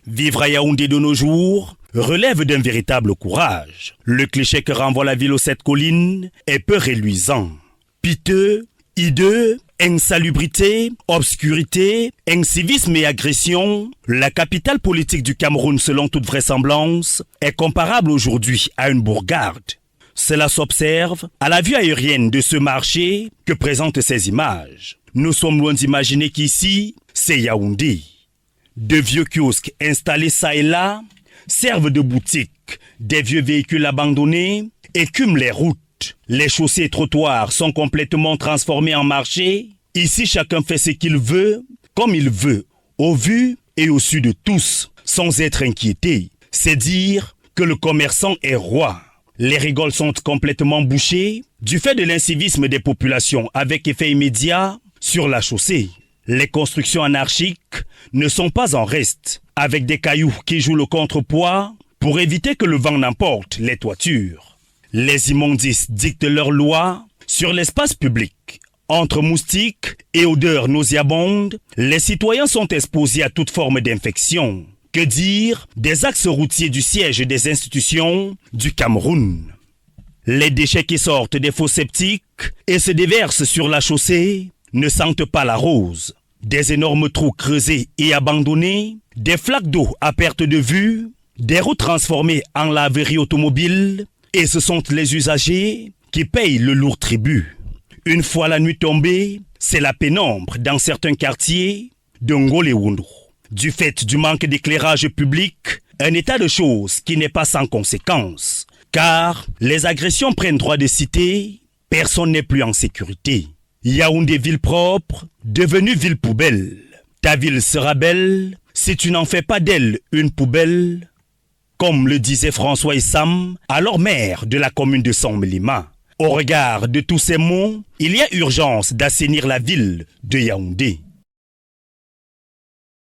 Vivre à Yaoundé de nos jours relève d'un véritable courage. Le cliché que renvoie la ville aux 7 collines est peu reluisant. Piteux, hideux, insalubrité, obscurité, incivisme et agression, la capitale politique du Cameroun, selon toute vraisemblance, est comparable aujourd'hui à une bourgade. Cela s'observe à la vue aérienne de ce marché que présentent ces images. Nous sommes loin d'imaginer qu'ici, c'est Yaoundé. De vieux kiosques installés çà et là servent de boutiques. Des vieux véhicules abandonnés écument les routes. Les chaussées et trottoirs sont complètement transformés en marché. Ici, chacun fait ce qu'il veut, comme il veut, au vu et au su de tous, sans être inquiété. C'est dire que le commerçant est roi. Les rigoles sont complètement bouchées du fait de l'incivisme des populations avec effet immédiat sur la chaussée. Les constructions anarchiques ne sont pas en reste, avec des cailloux qui jouent le contrepoids pour éviter que le vent n'emporte les toitures. Les immondices dictent leurs lois sur l'espace public. Entre moustiques et odeurs nauséabondes, les citoyens sont exposés à toute forme d'infection. Que dire des axes routiers du siège des institutions du Cameroun? Les déchets qui sortent des fosses septiques et se déversent sur la chaussée ne sentent pas la rose. Des énormes trous creusés et abandonnés, des flaques d'eau à perte de vue, des routes transformées en laverie automobile, et ce sont les usagers qui payent le lourd tribut. Une fois la nuit tombée, c'est la pénombre dans certains quartiers de Ngolewundou. Du fait du manque d'éclairage public, un état de choses qui n'est pas sans conséquences, car les agressions prennent droit de cité, personne n'est plus en sécurité. Yaoundé, ville propre, devenue ville poubelle. Ta ville sera belle si tu n'en fais pas d'elle une poubelle. Comme le disait François Issam, alors maire de la commune de Samlima. Au regard de tous ces mots, il y a urgence d'assainir la ville de Yaoundé.